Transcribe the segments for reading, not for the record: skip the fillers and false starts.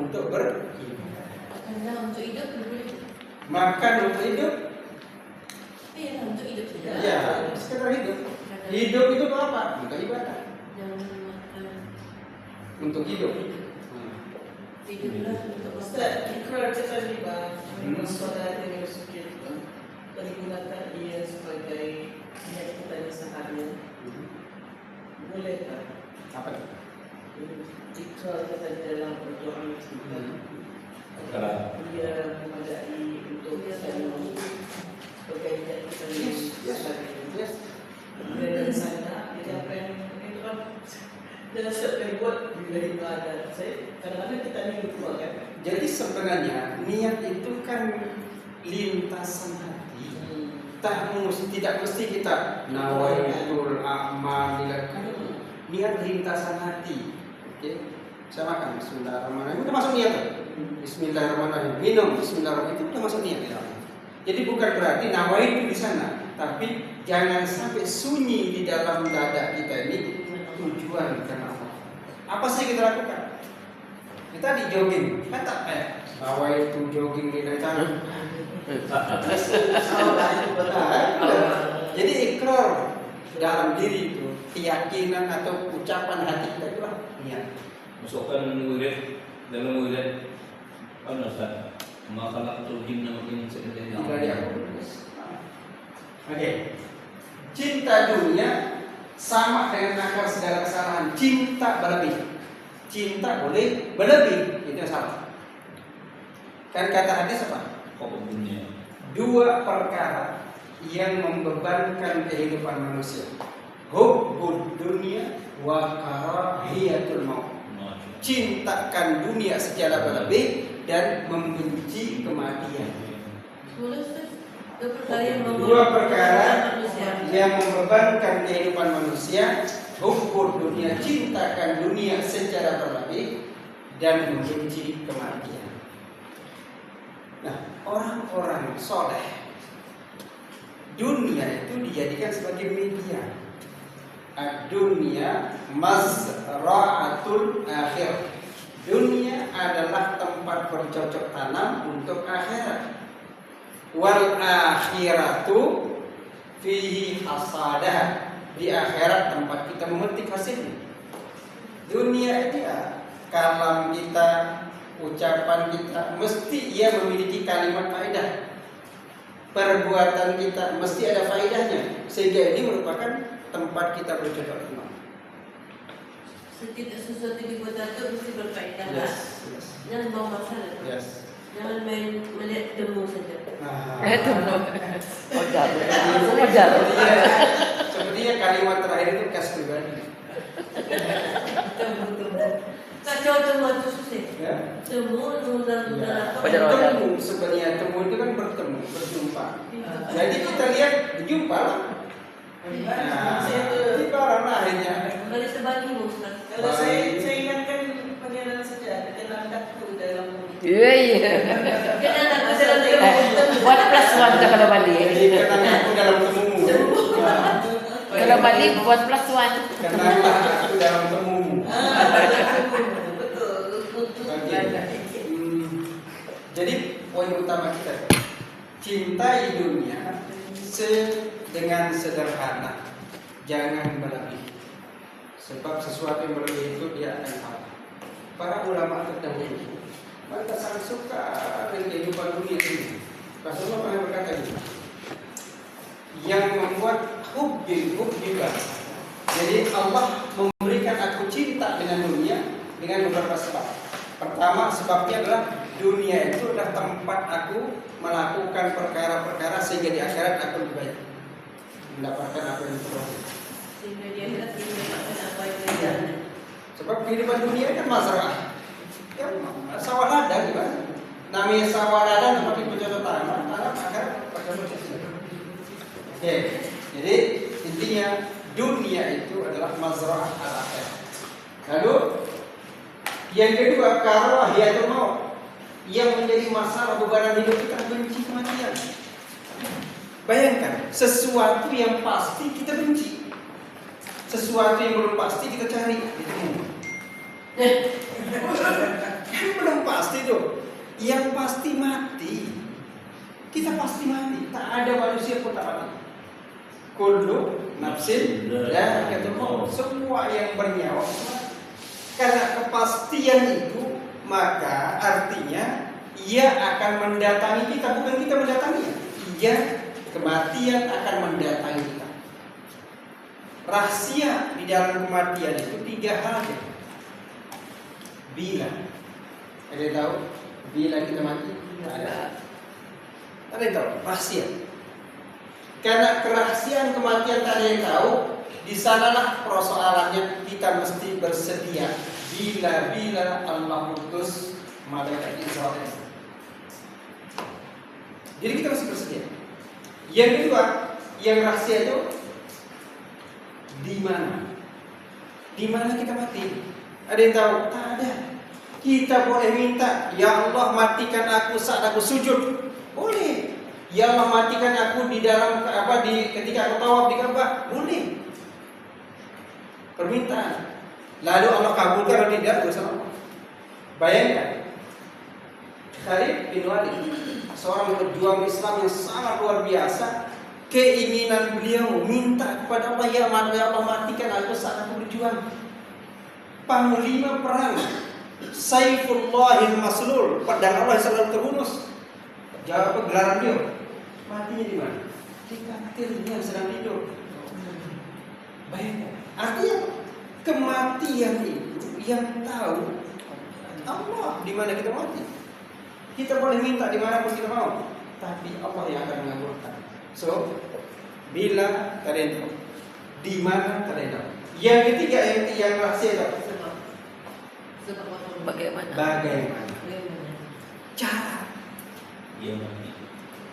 untuk berhidup. Untuk hidup Makan untuk hidup. Iya, untuk hidup saja. Ya, sekedar hidup. Hidup itu apa? Untuk ibadah. Jangan makan. Untuk hidup. Hiduplah untuk Ustaz, ikrar kita tadi bang, solat dengan sujud pergunakan ia sebagai niat kita di seharian. Boleh tak? Apa itu? Ikrar kita di dalam berdoa kita. Ia memadai untuk kita sebagai niat kita di seharian. Dari sana, kita apa yang itu kan dalam setiap yang buat bila ibadah. Saya kadang-kadang kita ni lupa kan. Jadi sebenarnya niat itu kan lintasan hati. Tidak mesti kita nawaitul a'mal kan niat lintasan hati. Oke. Saya makan bismillahirrahmanirrahim. Itu masuk niat. Bismillahirrahmanirrahim. Minum bismillahirrahmanirrahim itu sudah masuk niat. Jadi bukan berarti nawaitu di sana, tapi jangan sampai sunyi di dalam dada kita ini tujuan karena Allah. Apa sih kita lakukan? Kita di jogging, kan tak nawaitu jogging di dalam. Jadi ikrar dalam diri itu keyakinan atau ucapan hati kita itu lah niat. Masukkan murid dalam murid Ustaz. Maka turjim nama ini sebenarnya. Oke. Cinta dunia sama dengan akar segala kesalahan. Cinta berlebih. Cinta boleh berlebih, itu yang salah. Kan kata hadis apa? Dunia. Dua perkara yang membebankan kehidupan manusia. Hubbud dunia wa karahiyatul maut. Cintakan dunia secara berlebih dan membenci kematian. Dua perkara yang membebankan kehidupan manusia. Hubbud dunia, cintakan dunia secara berlebih dan membenci kematian. Nah, orang-orang soleh, dunia itu dijadikan sebagai media. Dunia mazra'atul akhir. Dunia adalah tempat bercocok tanam untuk akhirat. Wal akhiratu fihi hasadah. Di akhirat tempat kita memetik hasilnya. Dunia itu ya, kalam kita, ucapan kita mesti ia memiliki kalimat faedah. Perbuatan kita mesti ada faedahnya, sehingga ini merupakan tempat kita bercocok tanam. Setiap sesuatu dibuat itu mesti berfaedah. Yes. Jangan bawa masalah. Yes. Jangan main melihat temu saja. Sepertinya kalimat terakhir itu khas pribadi. Kacau temu itu susah. Ya. Temu apa? Temu sebenarnya temu itu kan bertemu, berjumpa. Jadi kita lihat berjumpa lah. Nah, itu orang akhirnya. Dari sebanding Ustaz. Kalau saya ingatkan panggilan saja dalam dakku dalam Iya. Kenapa dalam One plus one kalau balik. Jadi kenapa aku dalam temumu? Kalau balik one plus one. Kenapa aku dalam temumu? Jadi poin utama kita cintai dunia dengan sederhana, jangan berlebih. Sebab sesuatu yang berlebih itu dia akan salah. Para ulama terdahulu mereka sangat suka dengan kehidupan dunia ini. Rasulullah pernah berkata ini, yang membuat hubbilah. Jadi Allah memberikan aku cinta dengan dunia dengan beberapa sebab. Pertama sebabnya adalah dunia itu adalah tempat aku melakukan perkara-perkara sehingga di akhirat aku lebih banyak mendapatkan apa yang terbaik. Sehingga dia mendapatkan apa yang dia. Sebab kehidupan dunia kan mazra'ah. Ya, sawah ladang kan. Namanya sawah ladang seperti bercocok tanam, akar bercocok tanam. Oke, jadi intinya dunia itu adalah mazra'ah al-akhirah. Lalu yang kedua karahiyatul maut, yang menjadi masalah beban hidup kita benci kematian. Bayangkan, sesuatu yang pasti kita benci, sesuatu yang belum pasti kita cari. Kan belum pasti yang pasti mati. Kita pasti mati. Tak ada manusia pun tak mati. Kullu nafsin dha'iqatul maut. Semua yang bernyawa mati. Karena kepastian itu, maka artinya ia akan mendatangi kita, bukan kita mendatangi. Ia, kematian akan mendatangi kita. Rahasia di dalam kematian itu 3 hal. Bila, ada yang tahu? Bila kita mati? Ada. Ada yang tahu? Rahasia. Karena kerahasiaan kematian tak ada yang tahu. Di sanalah persoalannya, kita mesti bersedia bila Allah utus malaikat Israel. Jadi kita mesti bersedia. Yang kedua, yang rahasia itu di mana? Di mana kita mati? Ada yang tahu? Tak ada. Kita boleh minta, ya Allah matikan aku saat aku sujud. Boleh. Ya Allah matikan aku di dalam ketika aku tawaf di Ka'bah. Boleh. Permintaan. Lalu Allah kabulkan atau tidak, urusan Allah. Bayangkan Khalid bin Walid, seorang pejuang Islam yang sangat luar biasa. Keinginan beliau minta kepada Allah, ya Allah matikan aku saat aku berjuang. Panglima perang, Saifullahil Maslul, pedang Allah yang selalu terhunus. Jawab gelaran beliau. Matinya di mana? Di katilnya sedang tidur. Bayangkan. Artinya kematian itu yang tahu Allah di mana kita mati. Kita boleh minta di mana pun kita mau, tapi Allah yang akan mengabulkan. So, bila tak ada yang tahu, di mana tak ada yang tahu. Yang ketiga yang rahasia itu Bagaimana? bagaimana cara. Dia mati.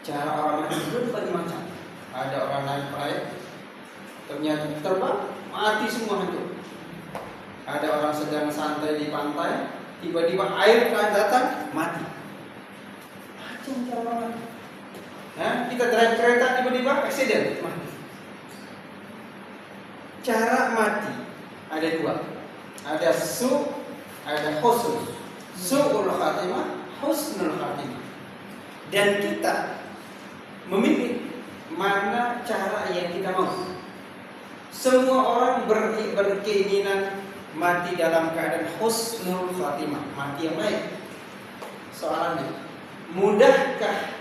Cara orang mati itu berbagai macam. Ada orang naik flight, ternyata terbang, mati semua itu. Ada orang sedang santai di pantai, tiba-tiba air datang, mati. Macam cara mati. Nah, kita drive kereta tiba-tiba accident, mati. Cara mati ada 2. Ada ada husnul. Su'ul khatimah, husnul khatimah. Dan kita memilih mana cara yang kita mau. Semua orang berkeinginan mati dalam keadaan husnul khatimah, mati yang baik. Soalannya, mudahkah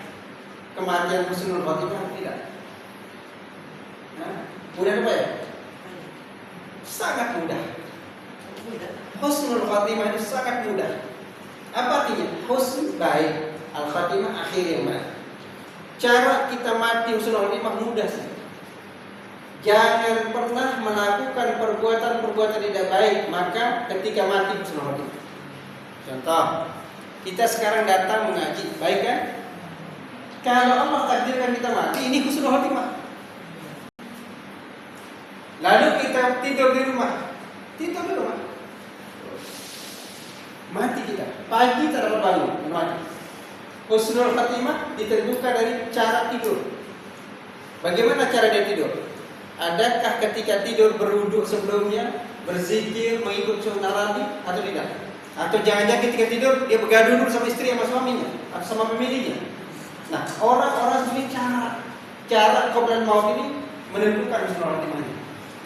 kematian husnul khatimah? Tidak. Nah, mudah apa ya? Sangat mudah. Husnul khatimah itu sangat mudah. Apa artinya? Husn baik, al khatimah akhir yang baik. Cara kita mati husnul khatimah mudah sih. Jangan pernah melakukan perbuatan-perbuatan tidak baik, maka ketika mati husnul khatimah. Contoh, kita sekarang datang mengaji, baik kan? Kalau Allah takdirkan kita mati, ini husnul khatimah. Lalu kita tidur di rumah, mati kita. Pagi tak dapat bangun, mati. Husnul khatimah ditentukan dari cara tidur. Bagaimana cara dia tidur? Adakah ketika tidur berwuduk sebelumnya, berzikir, mengikut sunnah Nabi atau tidak? Atau jangan-jangan ketika tidur dia bergaduh dulu sama istri sama suaminya atau sama pemilihnya. Nah, orang-orang ini cara qabla maut ini menentukan husnul khatimahnya.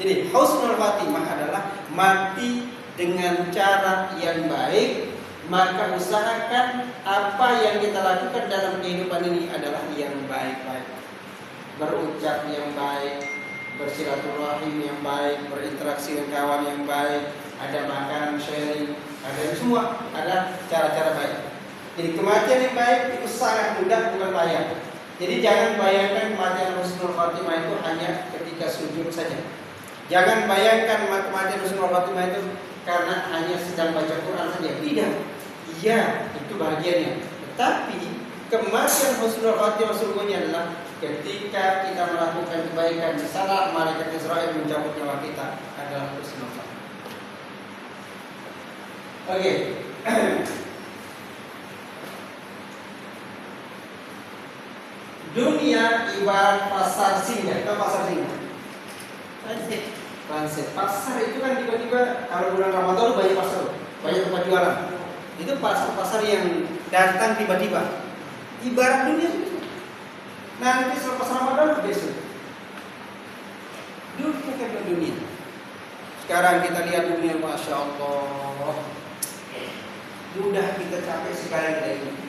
Jadi husnul khatimah adalah mati dengan cara yang baik. Maka usahakan apa yang kita lakukan dalam kehidupan ini adalah yang baik-baik. Berucap yang baik, bersilaturahim yang baik, berinteraksi dengan kawan yang baik, ada makan, sharing, ada semua, ada cara-cara baik. Jadi kematian yang baik itu sangat mudah, bukan payah. Jadi jangan bayangkan kematian husnul khatimah itu hanya ketika sujud saja. Jangan bayangkan kematian husnul khatimah itu karena hanya sedang baca Quran saja. Tidak. Iya, itu bagiannya. Tetapi kematian husnul khatimah sesungguhnya adalah ketika kita melakukan kebaikan, di sana malaikat Israel mencabut nyawa kita, adalah husnul khatimah. Oke. Dunia ibarat pasar singa. Tahu pasar singa? Transit. Pasar itu kan tiba-tiba kalau bulan Ramadan banyak pasar, banyak tempat jualan. Itu pasar-pasar yang datang tiba-tiba. Ibarat dunia itu. Nanti selepas Ramadan besok. Dulu kita dunia. Sekarang kita lihat dunia, Masya Allah. Mudah kita capek sekali dari ini.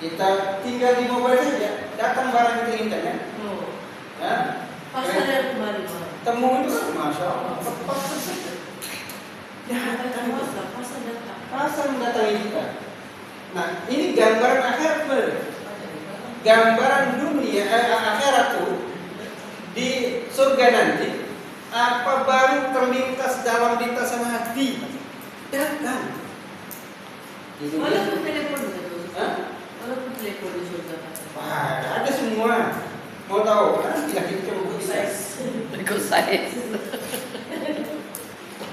Kita tinggal di mobile saja, datang barang kita inginkan ya. Oh. Ya. Pasar yang kemarin, Pak. Temu itu kan, Masya Allah. Pasar saja. Datang pasar datang. Pasar mendatangi kita. Nah, ini gambaran akhirat benar. Gambaran dunia akhirat tuh di surga nanti apa baru terlintas dalam lintasan hati datang. Di dunia. Walaupun telepon gitu. Hah? Walaupun telepon di surga. Wah, ada semua. Mau tahu? Kan tidak kita mau bisa. Ikut saya.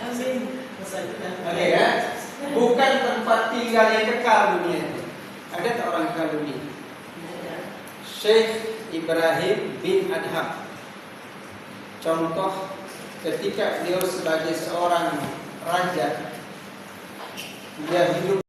Amin. Oke ya. Bukan tempat tinggal yang kekal dunia itu. Ada tak orang kekal dunia? Syekh Ibrahim bin Adham. Contoh ketika beliau sebagai seorang raja, dia hidup